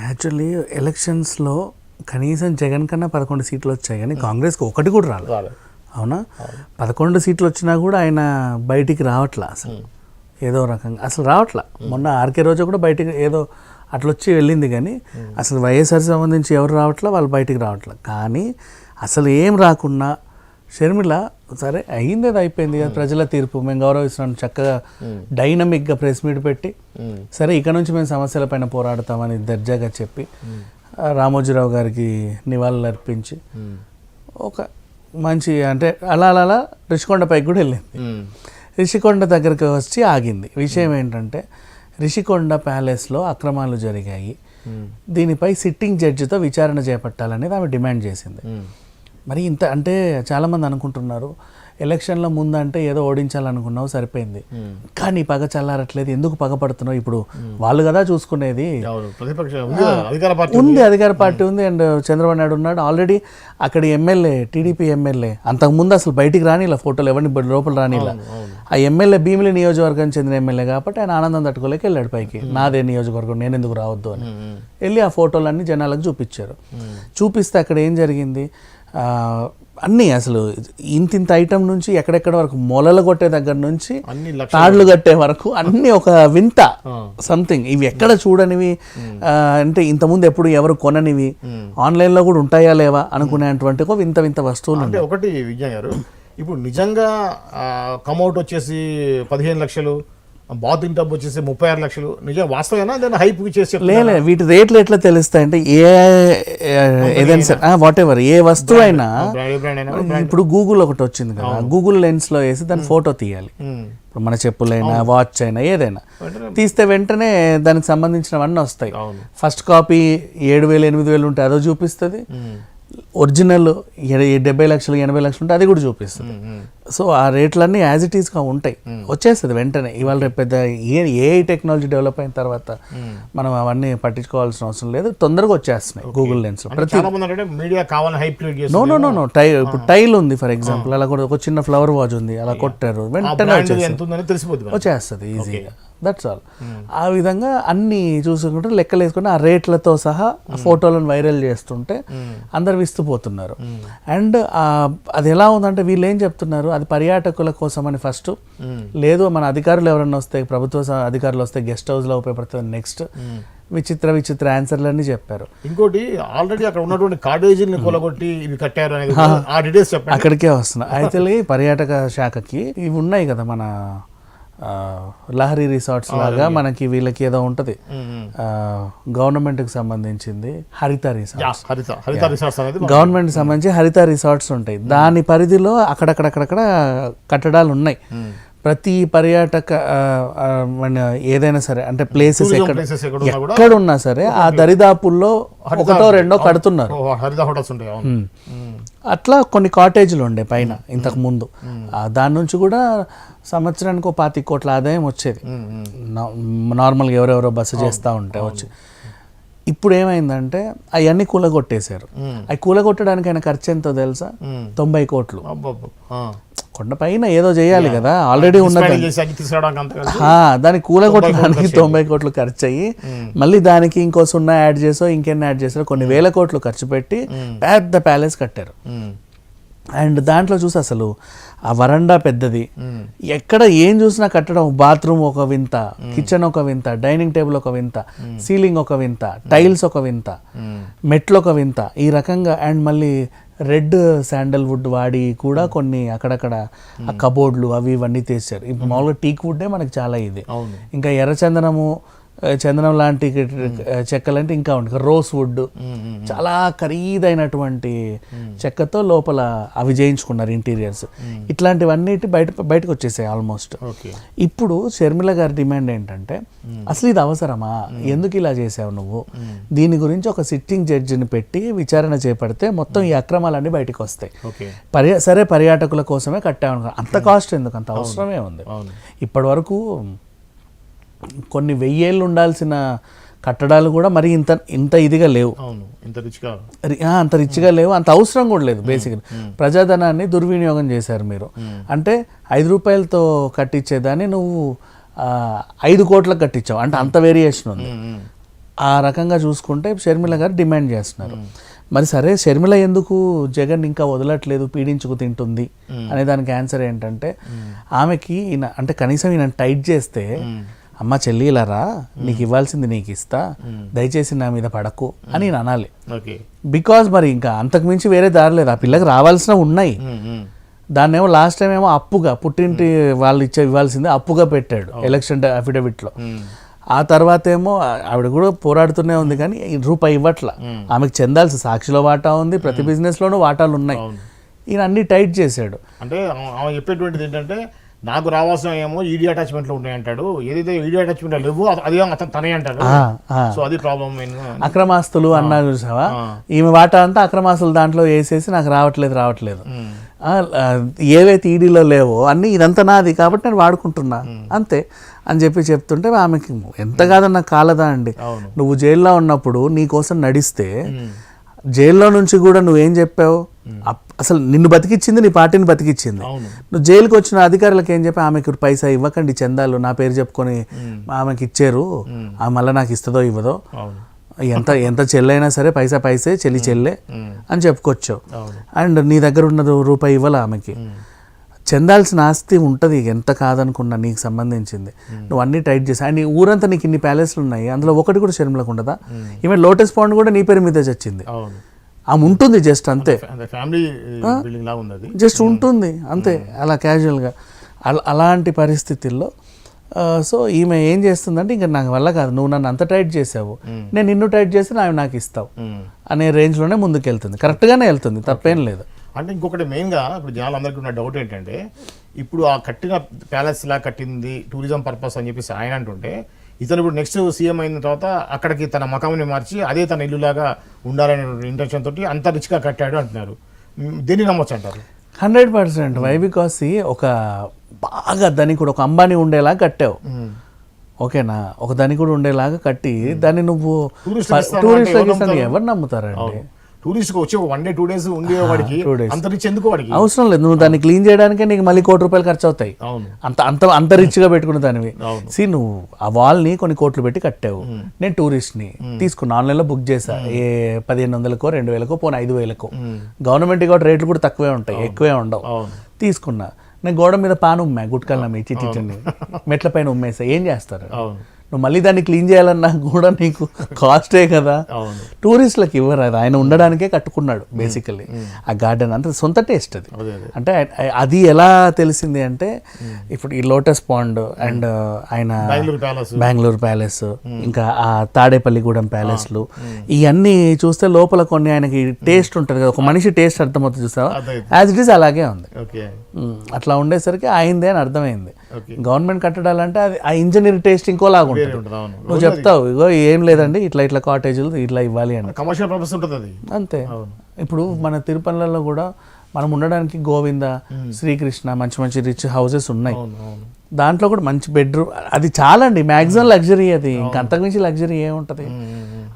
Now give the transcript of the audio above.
Actually ఎలక్షన్స్లో కనీసం జగన్ కన్నా 11 సీట్లు వచ్చాయి కానీ కాంగ్రెస్కి ఒకటి కూడా రాలేదు. అవునా? 11 సీట్లు వచ్చినా కూడా ఆయన బయటికి రావట్లా అసలు, ఏదో రకంగా అసలు రావట్లా. మొన్న ఆర్కే రోజు కూడా బయటికి ఏదో అట్లా వచ్చి వెళ్ళింది కానీ అసలు వైఎస్ఆర్ సంబంధించి ఎవరు రావట్లా, వాళ్ళు బయటికి రావట్లా. కానీ అసలు ఏం రాకున్నా షర్మిల సరే అయ్యింది, అయిపోయింది కదా, ప్రజల తీర్పు మేము గౌరవిస్తున్నాం, చక్కగా డైనమిక్గా ప్రెస్ మీట్ పెట్టి సరే ఇక నుంచి మేము సమస్యలపైన పోరాడతామని దర్జాగా చెప్పి రామోజీరావు గారికి నివాళులు అర్పించి ఒక మంచి అంటే అలా అలా రిషికొండపైకి కూడా వెళ్ళింది. రిషికొండ దగ్గరికి వచ్చి ఆగింది. విషయం ఏంటంటే రిషికొండ ప్యాలెస్లో అక్రమాలు జరిగాయి, దీనిపై సిట్టింగ్ జడ్జితో విచారణ చేపట్టాలనేది ఆమె డిమాండ్ చేసింది. మరి ఇంత అంటే చాలామంది అనుకుంటున్నారు ఎలక్షన్ల ముందంటే ఏదో ఓడించాలనుకున్నావు సరిపోయింది, కానీ పగ చల్లారట్లేదు, ఎందుకు పగపడుతున్నావు? ఇప్పుడు వాళ్ళు కదా చూసుకునేది, ఉంది అధికార పార్టీ ఉంది అండ్ చంద్రబాబు నాయుడు ఉన్నాడు ఆల్రెడీ. అక్కడ ఎమ్మెల్యే టీడీపీ ఎమ్మెల్యే అంతకుముందు అసలు బయటికి రానిలా, ఫోటోలు ఎవరిని లోపల రానిలా. ఆ ఎమ్మెల్యే భీమిలి నియోజకవర్గం చెందిన ఎమ్మెల్యే కాబట్టి ఆయన ఆనందం తట్టుకోలేక వెళ్ళాడు పైకి, నాదే నియోజకవర్గం నేను ఎందుకు రావద్దు అని వెళ్ళి ఆ ఫోటోలన్నీ జనాలకు చూపించారు. చూపిస్తే అక్కడ ఏం జరిగింది, అన్నీ అసలు ఇంత ఐటమ్ నుంచి ఎక్కడెక్కడ వరకు మొలలు కొట్టే దగ్గర నుంచి తాళ్లు కట్టే వరకు అన్నీ ఒక వింత సంథింగ్. ఇవి ఎక్కడ చూడనివి, అంటే ఇంతకుముందు ఎప్పుడు ఎవరు కొననివి, ఆన్లైన్లో కూడా ఉంటాయా లేవా అనుకునేటువంటి ఒక వింత వింత వస్తువులు. అంటే ఒకటి విజయ్ గారు, ఇప్పుడు నిజంగా కమౌట్ వచ్చేసి 15 లక్షలు, బాతింగ్ టబ్ వచ్చేసి 36 లక్షలు, నిజంగా వాస్తవేనా దాన్ని హైప్ చేసి లేదు. వీటి రేట్లు ఎట్లా తెలుస్తాయంటే ఏదైనా సరే వాట్ ఎవర్ ఏ వస్తువు అయినా ఇప్పుడు గూగుల్ ఒకటి వచ్చింది కదా, గూగుల్ లెన్స్ లో వేసి దాని ఫోటో తీయాలి. ఇప్పుడు మన చెప్పులైనా వాచ్ అయినా ఏదైనా తీస్తే వెంటనే దానికి సంబంధించినవన్నీ వస్తాయి. ఫస్ట్ కాపీ 7,000 8,000 ఉంటే అదో చూపిస్తుంది, ఒరిజినల్ 70 లక్షలు 80 లక్షలు ఉంటే అది కూడా చూపిస్తుంది. సో ఆ రేట్లన్నీ యాజ్ ఇట్ ఈస్గా ఉంటాయి, వచ్చేస్తుంది వెంటనే. ఇవాళ రేపు పెద్ద ఏఐ టెక్నాలజీ డెవలప్ అయిన తర్వాత మనం అవన్నీ పట్టించుకోవాల్సిన అవసరం లేదు, తొందరగా వచ్చేస్తున్నాయి గూగుల్ లెన్స్. నో ఇప్పుడు టైల్ ఉంది ఫర్ ఎగ్జాంపుల్, అలా కూడా ఒక చిన్న ఫ్లవర్ వాజ్ ఉంది, అలా కొట్టారు వెంటనే వచ్చేస్తుంది ఈజీగా. That's all. ఆ విధంగా అన్ని చూసుకుంటే లెక్కలు వేసుకుంటే ఆ రేట్లతో సహా ఫోటోలను వైరల్ చేస్తుంటే అందరు విస్తుపోతున్నారు. అండ్ అది ఎలా ఉందంటే వీళ్ళు ఏం చెప్తున్నారు, అది పర్యాటకుల కోసం అని ఫస్ట్, లేదు మన అధికారులు ఎవరన్నా వస్తే, ప్రభుత్వ అధికారులు వస్తే గెస్ట్ హౌస్లో ఉపయోగపడుతుంది నెక్స్ట్, విచిత్ర ఆన్సర్లన్నీ చెప్పారు. ఇంకోటి ఆల్రెడీ అక్కడ ఉన్నటువంటి కాటేజీని కొలగొట్టి ఇవి కట్టారు అనేది ఆ డీటెయిల్స్ చెప్పండి. అక్కడికే వస్తున్నా. అయితే పర్యాటక శాఖకి ఇవి ఉన్నాయి కదా, మన లహరి రిసార్ట్స్ లాగా మనకి వీళ్ళకి ఏదో ఉంటుంది గవర్నమెంట్కి సంబంధించింది, హరిత రిసార్ట్స్, గవర్నమెంట్కి సంబంధించి హరిత రిసార్ట్స్ ఉంటాయి. దాని పరిధిలో అక్కడక్కడ కట్టడాలు ఉన్నాయి. ప్రతి పర్యాటక ఏదైనా సరే అంటే ప్లేసెస్ ఎక్కడ ఉన్నా సరే ఆ దరిదాపుల్లో ఒకటో రెండో కడుతున్నారు. అట్లా కొన్ని కాటేజీలు ఉండే పైన ఇంతకు ముందు, దాని నుంచి కూడా సంవత్సరానికి 25 కోట్ల ఆదాయం వచ్చేది నార్మల్గా ఎవరెవరో బస్సు చేస్తూ ఉంటే వచ్చి. ఇప్పుడు ఏమైందంటే అవన్నీ కూలగొట్టేశారు. అవి కూలగొట్టడానికి ఆయన ఖర్చు ఎంతో తెలుసా? 90 కోట్లు. కొండ పైన ఏదో చేయాలి కదా, ఆల్రెడీ ఉన్నది, దాన్ని కూలగొట్టడానికి 90 కోట్లు ఖర్చు అయ్యి మళ్ళీ దానికి ఇంకో 0 యాడ్ చేసో ఇంకెన్ని యాడ్ చేసారో కొన్ని వేల కోట్లు ఖర్చు పెట్టి పెద్ద ప్యాలెస్ కట్టారు. అండ్ దాంట్లో చూసి అసలు ఆ వరండా పెద్దది, ఎక్కడ ఏం చూసినా కట్టడం, బాత్రూమ్ ఒక వింత, కిచెన్ ఒక వింత, డైనింగ్ టేబుల్ ఒక వింత, సీలింగ్ ఒక వింత, టైల్స్ ఒక వింత, మెట్లు ఒక వింత, ఈ రకంగా. అండ్ మళ్ళీ రెడ్ శాండల్వుడ్ వాడి కూడా కొన్ని అక్కడక్కడ ఆ కబోర్డ్లు అవి ఇవన్నీ తీసారు. ఇప్పుడు మామూలుగా టీక్ వుడ్డే మనకి చాలా ఇది, ఇంకా చందనం లాంటి చెక్కలంటే ఇంకా ఉంటుంది, రోస్ వుడ్, చాలా ఖరీదైనటువంటి చెక్కతో లోపల అవి చేయించుకున్నారు ఇంటీరియర్స్. ఇట్లాంటివన్నిటి బయటకు వచ్చేసాయి ఆల్మోస్ట్. ఇప్పుడు షర్మిల గారి డిమాండ్ ఏంటంటే అసలు ఇది అవసరమా, ఎందుకు ఇలా చేసావు నువ్వు, దీని గురించి ఒక సిట్టింగ్ జడ్జిని పెట్టి విచారణ చేపడితే మొత్తం ఈ అక్రమాలన్నీ బయటకు వస్తాయి. సరే పర్యాటకుల కోసమే కట్టామనుకో, అంత కాస్ట్ ఎందుకు, అంత అవసరమే ఉంది. ఇప్పటి వరకు కొన్ని 1000 ఏళ్ళు ఉండాల్సిన కట్టడాలు కూడా మరి ఇంత ఇదిగా లేవు, అంత రిచ్గా లేవు, అంత అవసరం కూడా లేదు. బేసిక్గా ప్రజాధనాన్ని దుర్వినియోగం చేశారు మీరు. అంటే 5 రూపాయలతో కట్టించేదాన్ని నువ్వు 5 కోట్లకు కట్టించావు, అంటే అంత వేరియేషన్ ఉంది. ఆ రకంగా చూసుకుంటే షర్మిల గారు డిమాండ్ చేస్తున్నారు. మరి సరే షర్మిల ఎందుకు జగన్ ఇంకా వదలట్లేదు, పీడించుకు తింటుంది అనే దానికి ఆన్సర్ ఏంటంటే ఆమెకి ఈయన అంటే కనీసం ఈయన టైట్ చేస్తే అమ్మ చెల్లిలరా నీకు ఇవ్వాల్సింది నీకు ఇస్తా, దయచేసి నా మీద పడకు అని నేను అనాలి. బికాజ్ మరి ఇంకా అంతకు మించి వేరే దారి లేదు. ఆ పిల్లకి రావాల్సినవి ఉన్నాయి. దాన్నేమో లాస్ట్ టైం ఏమో అప్పుగా పుట్టింటి వాళ్ళు ఇవ్వాల్సిందే అప్పుగా పెట్టాడు ఎలక్షన్ అఫిడవిట్లో. ఆ తర్వాత ఏమో ఆవిడ కూడా పోరాడుతూనే ఉంది కానీ రూపాయి ఇవ్వట్ల. ఆమెకు చెందాల్సి సాక్షిలో వాటా ఉంది, ప్రతి బిజినెస్లోనూ వాటాలు ఉన్నాయి. ఈయన అన్ని టైట్ చేశాడు. అంటే ఆమె చెప్పేటువంటిది ఏంటంటే నాకు రావాల్సిన ఏమో ఈడీ అటాచ్మెంట్లో ఉన్నాయంటాడు, ఏదైతే ఈడీ అటాచ్మెంట్ లేవో అదే అతను తనే అంటాడు. సో అది ప్రాబ్లం. అక్రమాస్తులు అన్నారు చూసావా, ఈమె వాటా అంతా అక్రమాస్తులు దాంట్లో వేసేసి నాకు రావట్లేదు ఏవైతే ఈడీలో లేవో అన్నీ ఇదంతా నాది కాబట్టి నేను వాడుకుంటున్నా అంతే అని చెప్తుంటే ఆమెకి ఎంత కాదన్నా కాలదా అండి. నువ్వు జైల్లో ఉన్నప్పుడు నీ కోసం నడిస్తే జైల్లో నుంచి కూడా నువ్వేం చెప్పావు, అసలు నిన్ను బతికిచ్చింది నీ పార్టీని బతికిచ్చింది. నువ్వు జైలుకి వచ్చిన అధికారులకు ఏం చెప్పి ఆమెకు పైసా ఇవ్వకండి, చందాలు నా పేరు చెప్పుకొని ఆమెకి ఇచ్చారు, ఆమె మళ్ళీ నాకు ఇస్తుందో ఇవ్వదో, ఎంత చెల్లైనా సరే పైసే చెల్లె అని చెప్పుకొచ్చావు. అండ్ నీ దగ్గర ఉన్నది రూపాయి ఇవ్వాలి ఆమెకి. చెందాల్సిన ఆస్తి ఉంటుంది ఎంత కాదనుకున్నా నీకు సంబంధించింది. నువ్వు అన్ని టైట్ చేసి అండ్ ఊరంతా నీకు ఇన్ని ప్యాలెస్లు ఉన్నాయి, అందులో ఒకటి కూడా షర్మిలకు ఉండదా? ఈమె లోటస్ పాండ్ కూడా నీ పేరు మీద చచ్చింది. ఆమె ఉంటుంది జస్ట్ అంతే, జస్ట్ ఉంటుంది అంతే అలా క్యాజువల్గా. అలాంటి పరిస్థితుల్లో సో ఈమె ఏం చేస్తుందంటే ఇంకా నాకు వల్ల కాదు, నువ్వు నన్ను అంత టైట్ చేసావు, నేను నిన్ను టైట్ చేసి నాకు ఇస్తావు అనే రేంజ్లోనే ముందుకు వెళ్తుంది. కరెక్ట్గానే వెళ్తుంది, తప్పేం లేదు. అంటే ఇంకొకటి మెయిన్గా ఇప్పుడు జనాలందరికీ ఉన్న డౌట్ ఏంటంటే ఇప్పుడు ఆ కట్టిన ప్యాలెస్ లా కట్టింది టూరిజం పర్పస్ అని చెప్పేసి ఆయన అంటుంటే ఇతను ఇప్పుడు నెక్స్ట్ సీఎం అయిన తర్వాత అక్కడికి తన మకాంని మార్చి అదే తన ఇల్లులాగా ఉండాలనే ఇంటెన్షన్ తోటి అంత రిచ్గా కట్టాడు అంటున్నారు. దేన్ని నమ్మొచ్చు అంటారు? 100%. వై బికాస్ ఒక బాగా ధనికుడు ఒక అంబానీ ఉండేలా కట్టావు, ఓకేనా? ఒక ధనికుడు ఉండేలాగా కట్టి దాన్ని నువ్వు టూరిస్ట్ ఎవరు నమ్ముతారండి? టూరిస్ట్ వచ్చి 1 day 2 days ఉండేవాడికి అంత రిచ్ ఎందుకు? వాడికి అవసరం లేదు, నువ్వు దాన్ని క్లీన్ చేయడానికే నీకు మళ్ళీ ₹1,00,00,000 ఖర్చు అవుతాయి. అంత రిచ్ గా పెట్టుకున్న దానివి. నువ్వు ఆ వాల్ ని కొన్ని కోట్లు పెట్టి కట్టావు, నేను టూరిస్ట్ ని తీసుకున్నా, ఆన్లైన్ లో బుక్ చేసా, 1,500కో 2,000కో పోనీ 5,000కో. గవర్నమెంట్ కూడా రేట్లు కూడా తక్కువే ఉంటాయి, ఎక్కువే ఉండవు. తీసుకున్నా, నేను గోడ మీద పాను ఉమ్మా, గుట్కాలు నమ్మి చిట్టి మెట్ల పైన ఉమ్మేసా, ఏం చేస్తారు? నువ్వు మళ్ళీ దాన్ని క్లీన్ చేయాలన్నా కూడా నీకు కాస్టే కదా. టూరిస్టులకు ఇవ్వరు, అది ఆయన ఉండడానికే కట్టుకున్నాడు బేసికల్లీ ఆ గార్డెన్. అంత సొంత టేస్ట్ అది. అంటే అది ఎలా తెలిసింది అంటే ఇప్పుడు ఈ లోటస్ పాండ్ అండ్ ఆయన బెంగళూరు ప్యాలెస్, ఇంకా ఆ తాడేపల్లిగూడెం ప్యాలెస్లు, ఇవన్నీ చూస్తే లోపల కొన్ని ఆయనకి టేస్ట్ ఉంటుంది కదా, ఒక మనిషి టేస్ట్ అర్థమవుతుంది చూస్తావా, యాజ్ ఇట్ ఈస్ అలాగే ఉంది. అట్లా ఉండేసరికి అయిందే అని అర్థమైంది. గవర్నమెంట్ కట్టడాలంటే అది ఆ ఇంజనీర్ టేస్ట్ ఇంకోలాగా ఉంటుంది. నువ్వు చెప్తావు ఇగో ఏం లేదండి ఇట్లా కాటేజీలు ఇట్లా ఇవ్వాలి అని, కమర్షియల్ పర్పస్ ఉంటుంది అంతే. ఇప్పుడు మన తిరుపతిలో కూడా మనం ఉండడానికి గోవింద, శ్రీకృష్ణ మంచి రిచ్ హౌసెస్ ఉన్నాయి. దాంట్లో కూడా మంచి బెడ్రూమ్, అది చాలా అండి మ్యాక్సిమం లగ్జరీ. అది ఇంకా అంతకుమించి లగ్జరీ ఏముంటది?